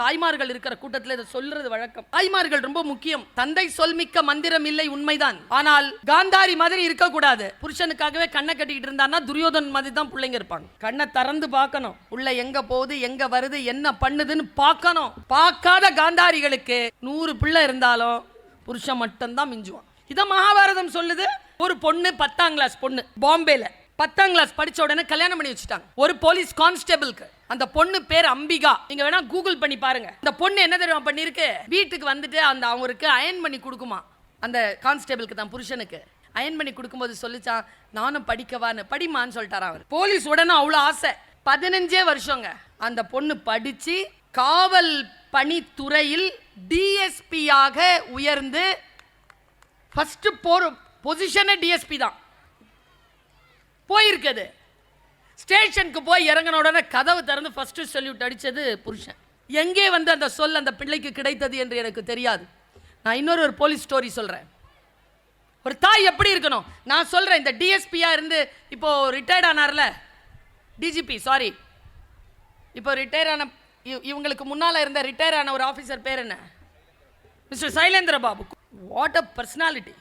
தாய்மார்கள் இருக்கிற கூட்டத்தில் இதை சொல்றது வழக்கம். தாய்மார்கள் ரொம்ப முக்கியம். தந்தை சொல்மிக்க மந்திரம் இல்லை, உண்மைதான். ஆனால் காந்தாரி மாதிரி இருக்க கூடாது. புருஷனுக்காகவே கண்ணை கட்டிக்கிட்டு இருந்தான்னா துரியோதன் மாதிரி தான் பிள்ளைங்க இருப்பாங்க. கண்ணை திறந்து பார்க்கணும், உள்ள எங்க போகுது எங்க வருது என்ன பண்ணுதுன்னு பார்க்கணும். பார்க்காத காந்தாரிகளுக்கு 100 பிள்ளை இருந்தாலும் புருஷன் மட்டும் தான் மிஞ்சுவான். இத மகாபாரதம் சொல்லுது. ஒரு பொண்ணு 10ஆம் கிளாஸ் பொண்ணு பாம்பேல 10ஆம் கிளாஸ் படிச்ச உடனே கல்யாணம் பண்ணி வச்சுட்டாங்க ஒரு போலீஸ் கான்ஸ்டபிளுக்கு. அந்த பொண்ணு பேர் அம்பிகா. நீங்க வேணா கூகுள் பண்ணி பாருங்க. அந்த பொண்ணு என்ன தெரியுமா பண்ணிருக்கு, வீட்டுக்கு வந்துட்டு அந்த அவருக்கு அயன் பண்ணி கொடுக்குமா. அந்த கான்ஸ்டபிளுக்கு தான் புருஷனுக்கு அயன் பண்ணி கொடுக்கும்போது சொல்லிச்சான், நானும் படிக்கவான்னு. படிமான்னு சொல்லிட்டாராம் அவர். போலீஸ் உடனே அவ்வளோ ஆசை. 15 வருஷங்க அந்த பொண்ணு படிச்சு காவல் பணித்துறையில் டிஎஸ்பியாக உயர்ந்து ஃபர்ஸ்ட் பொசிஷனே டிஎஸ்பி தான் போயிருக்குது. ஸ்டேஷனுக்கு போய் இறங்கின உடனே கதவு திறந்து ஃபர்ஸ்ட் சல்யூட் அடிச்சது புருஷன். எங்கே வந்து அந்த சொல் அந்த பிள்ளைக்கு கிடைத்தது என்று எனக்கு தெரியாது. நான் இன்னொரு போலீஸ் ஸ்டோரி சொல்றேன். ஒரு தாய் எப்படி இருக்கணும் நான் சொல்றேன். இந்த டிஎஸ்பியா இருந்து இப்போ ரிட்டையர்ட் ஆனார்ல, டிஜிபி சாரி, இப்போ ரிட்டையர் ஆன இவங்களுக்கு முன்னால இருந்த ரிட்டையர் ஆன ஒரு ஆஃபீஸர் பேர் என்ன, mister Sylendra Babu. What a personality,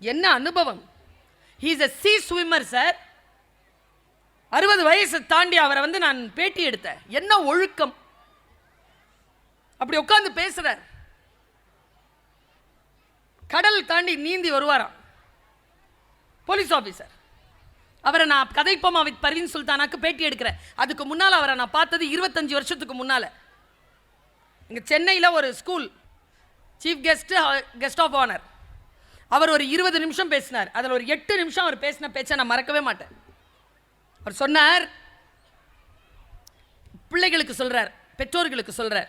என்ன அனுபவம். He is a sea swimmer sir. 60 வயசு தாண்டி அவரை வந்து நான் பேட்டி எடுத்தேன். என்ன ஒழுக்கம், அப்படி உட்கார்ந்து பேசுறார். கடல் தாண்டி நீந்தி வருவாராம் போலீஸ் ஆபீசர். அவரை நான் கதைப்போமா வித் பர்வீன் சுல்தானாக்கு பேட்டி எடுக்கிறேன். அதுக்கு முன்னால் அவரை நான் பார்த்தது 25 வருஷத்துக்கு முன்னால. இங்க சென்னையில் ஒரு school chief guest of honour. அவர் ஒரு 20 நிமிஷம் பேசினார். அதில் ஒரு 8 நிமிஷம் அவர் பேசின பேச்சை நான் மறக்கவே மாட்டேன். அவர் சொன்னார், பிள்ளைகளுக்கு சொல்றார், பெற்றோர்களுக்கு சொல்றார்,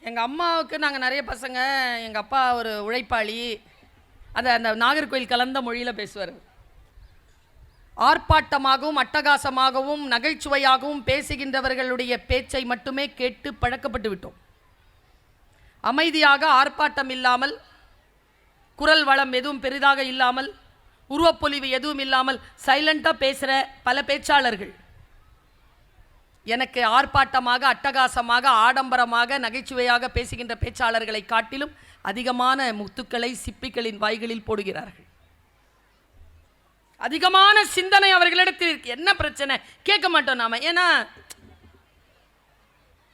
எங்கள் அம்மாவுக்கு நாங்கள் நிறைய பசங்க, எங்கள் அப்பா ஒரு உழைப்பாளி. அதை அந்த நாகர்கோயில் கலந்த மொழியில் பேசுவார். ஆர்ப்பாட்டமாகவும் அட்டகாசமாகவும் நகைச்சுவையாகவும் பேசுகின்றவர்களுடைய பேச்சை மட்டுமே கேட்டு பழக்கப்பட்டு விட்டோம். அமைதியாக ஆர்ப்பாட்டம் இல்லாமல், குரல் வளம் எதுவும் பெரிதாக இல்லாமல், உருவப்பொலிவு எதுவும் இல்லாமல் சைலண்டாக பேசுகிற பல பேச்சாளர்கள். எனக்கு ஆர்ப்பாட்டமாக அட்டகாசமாக ஆடம்பரமாக நகைச்சுவையாக பேசுகின்ற பேச்சாளர்களை காட்டிலும் அதிகமான முத்துக்களை சிப்பிகளின் வாய்களில் போடுகிறார்கள். அதிகமான சிந்தனை அவர்களிடத்தில் இருக்கு. என்ன பிரச்சனை கேட்க மாட்டோம் நாம, ஏன்னா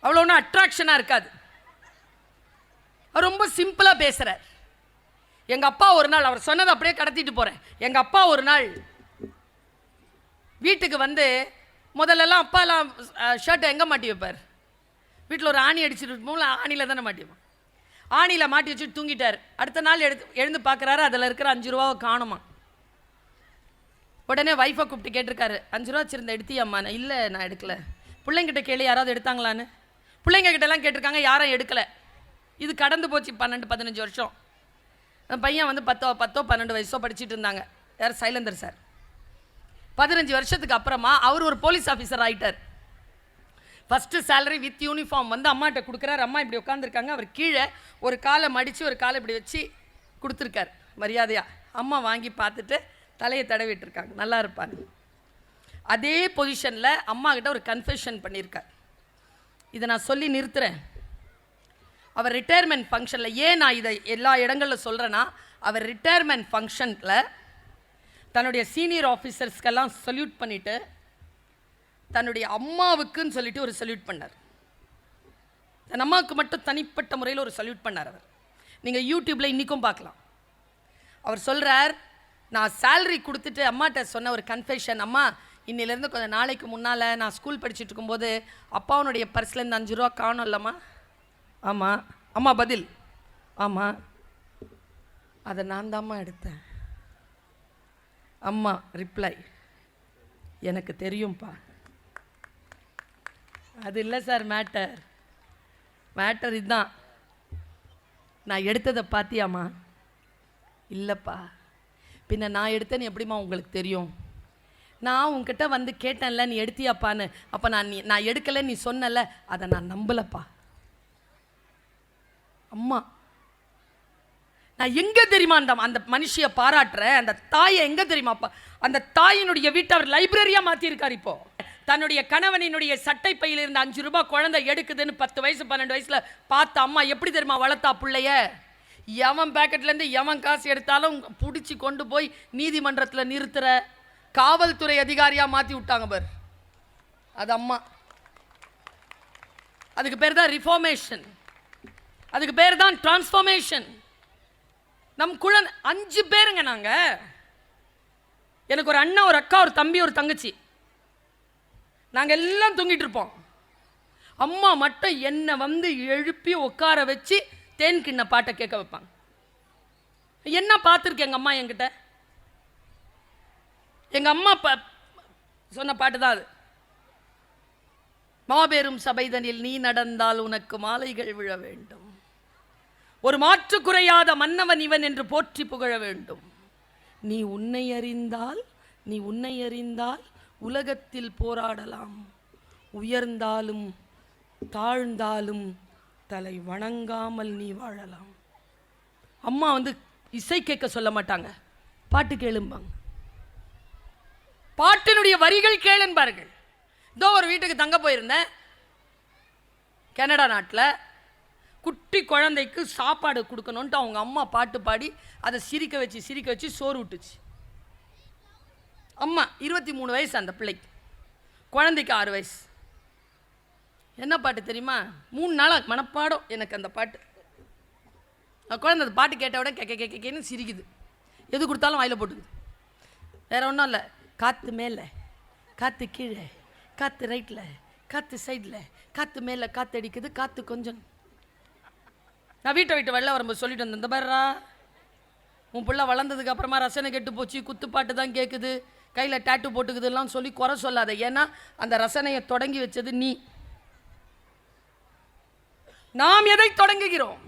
அவ்வளோ ஒன்றும் அட்ராக்ஷனாக இருக்காது. அவர் ரொம்ப சிம்பிளாக பேசுகிறார். எங்கள் அப்பா ஒரு நாள், அவர் சொன்னதை அப்படியே கடத்திட்டு போகிறேன். எங்கள் அப்பா ஒரு நாள் வீட்டுக்கு வந்து, முதல்லலாம் அப்பாலாம் ஷர்ட்டை எங்கே மாட்டி வைப்பார், வீட்டில் ஒரு ஆணி அடிச்சுட்டு ஆணியில் தானே மாட்டிவோம். ஆணியில் மாட்டி வச்சுட்டு தூங்கிட்டார். அடுத்த நாள் எழுந்து பார்க்குறாரு, அதில் இருக்கிற 5 ரூபாவை காணுமா. உடனே ஒய்ஃபை கூப்பிட்டு கேட்டிருக்காரு, 5 ரூபா வச்சுருந்த எடுத்தியாம்மா? இல்லை நான் எடுக்கலை. பிள்ளைங்கிட்ட கேள்வி யாராவது எடுத்தாங்களான்னு. பிள்ளைங்க கிட்டலாம் கேட்டிருக்காங்க, யாரும் எடுக்கலை. இது கடந்து போச்சு 12-15 வருஷம். பையன் வந்து 10-12 வயசோ படிச்சுட்டு இருந்தாங்க. யார், சைலேந்தர் சார். 15 வருஷத்துக்கு அப்புறமா அவர் ஒரு போலீஸ் ஆஃபீஸர் ஆகிட்டார். ஃபஸ்ட்டு சேலரி வித் யூனிஃபார்ம் வந்து அம்மாட்ட கொடுக்குறாரு. அம்மா இப்படி உட்காந்துருக்காங்க. அவர் கீழே ஒரு காலை மடித்து ஒரு காலை இப்படி வச்சு கொடுத்துருக்கார் மரியாதையாக. அம்மா வாங்கி பார்த்துட்டு தலையை தடவிட்டுருக்காங்க, நல்லா இருப்பாங்க. அதே பொசிஷனில் அம்மா கிட்ட ஒரு கன்ஃபெஷன் பண்ணியிருக்கார். இதை நான் சொல்லி நிறுத்துகிறேன். அவர் ரிட்டையர்மெண்ட் ஃபங்க்ஷனில், ஏன் நான் இதை எல்லா இடங்களில் சொல்கிறேன்னா, அவர் ரிட்டையர்மெண்ட் ஃபங்க்ஷனில் தன்னுடைய சீனியர் ஆஃபீஸர்ஸ்க்கெல்லாம் சல்யூட் பண்ணிவிட்டு தன்னுடைய அம்மாவுக்குன்னு சொல்லிட்டு ஒரு சல்யூட் பண்ணார். தன் அம்மாவுக்கு மட்டும் தனிப்பட்ட முறையில் ஒரு சல்யூட் பண்ணார் அவர். நீங்கள் யூடியூப்பில் இன்றைக்கும் பார்க்கலாம். அவர் சொல்கிறார், நான் சேலரி கொடுத்துட்டு அம்மாட்ட சொன்ன ஒரு கன்ஃபெஷன், அம்மா இன்னிலேருந்து கொஞ்சம் நாளைக்கு முன்னால் நான் ஸ்கூல் படிச்சுட்டு இருக்கும்போது அப்பாவுடைய பர்ஸ்லேருந்து 5 ரூபா காணும் இல்லைம்மா. ஆமாம். அம்மா பதில், ஆமாம், அதை நான் தாம்மா எடுத்தேன். அம்மா ரிப்ளை, எனக்கு தெரியும்ப்பா. அது இல்லை சார் மேட்டர் இதுதான். நான் எடுத்ததை பார்த்தியாம்மா? இல்லைப்பா. பின்ன நான் எடுத்தேன்னு எப்படிம்மா உங்களுக்கு தெரியும்? நான் உங்ககிட்ட வந்து கேட்டேன்ல, நீ எடுத்தியாப்பான்னு. அப்போ நான் எடுக்கலை நீ சொன்னல, அதை நான் நம்பலப்பா. அம்மா, நான் எங்க தெரியுமா அந்த மனுஷியை பாராட்டுறேன். அந்த தாயை எங்க தெரியுமாப்பா, அந்த தாயினுடைய வீட்டை அவர் லைப்ரரியா மாற்றிருக்கார். இப்போ தன்னுடைய கணவனினுடைய சட்டை பையில் இருந்த 5 ரூபாய் குழந்தை எடுக்குதுன்னு 10 வயசு 12 வயசுல பார்த்த அம்மா எப்படி தெரியுமா வளர்த்தா பிள்ளைய? எவன் பேக்கெட்லேருந்து எவன் காசு எடுத்தாலும் பிடிச்சி கொண்டு போய் நீதிமன்றத்தில் நிறுத்துற காவல்துறை அதிகாரியாக மாற்றி விட்டாங்க பார். அது அம்மா. அதுக்கு பேர் தான் ரிஃபார்மேஷன், அதுக்கு பேர் தான் டிரான்ஸ்ஃபார்மேஷன். நம் குழந்தை 5 பேருங்க. நாங்கள் எனக்கு ஒரு அண்ணன், ஒரு அக்கா, ஒரு தம்பி, ஒரு தங்கச்சி. நாங்கள் எல்லாம் தூங்கிட்டு இருப்போம். அம்மா மட்டும் என்னை வந்து எழுப்பி உட்கார வச்சு தேன் கிண்ண பாட்டை கேட்க வைப்பாங்க. என்ன பார்த்துருக்கு எங்கள் அம்மா என்கிட்ட? எங்கள் அம்மா சொன்ன பாட்டு தான் அது. மாபெரும் சபைதனில் நீ நடந்தால் உனக்கு மாலைகள் விழ வேண்டும், ஒரு மாற்று குறையாத மன்னவன் இவன் என்று போற்றி புகழ வேண்டும். நீ உன்னை அறிந்தால் உலகத்தில் போராடலாம், உயர்ந்தாலும் தாழ்ந்தாலும் தலை வணங்காமல் நீ வாழலாம். அம்மா வந்து இசை கேட்க சொல்ல மாட்டாங்க, பாட்டு கேளும்பாங்க. பாட்டினுடைய வரிகள் கேளுன்பார்கள். இதோ ஒரு வீட்டுக்கு தங்க போயிருந்தேன் கனடா நாட்டில். குட்டி குழந்தைக்கு சாப்பாடு கொடுக்கணுன்ட்டு அவங்க அம்மா பாட்டு பாடி அதை சிரிக்க வச்சு சோறு விட்டுச்சு. அம்மா 23 வயசு அந்த பிள்ளைக்கு, குழந்தைக்கு 6 வயசு. என்ன பாட்டு தெரியுமா? 3 நாளாக மனப்பாடம் எனக்கு அந்த பாட்டு. குழந்தை அந்த பாட்டு கேட்ட விட கேன்னு சிரிக்குது. எது கொடுத்தாலும் வாயில் போட்டுக்குது. வேற ஒன்றும் இல்லை. காற்று மேலே, காற்று கீழே, காற்று ரைட்டில், காற்று சைடில், காற்று மேலே காற்று அடிக்குது, காற்று கொஞ்சம். நான் வீட்டை விட்டு வெளில வரும்போது சொல்லிட்டு வந்தேன், இந்த பாருடா உன் பிள்ளை வளர்ந்ததுக்கு அப்புறமா ரசனை கெட்டு போச்சு, குத்துப்பாட்டு தான் கேட்குது, கையில் டேட்டு போட்டுக்குதுலாம் சொல்லி குறை சொல்லாத. ஏன்னா அந்த ரசனையை தொடங்கி வச்சது நீ. நாம் எதை தொடங்குகிறோம்?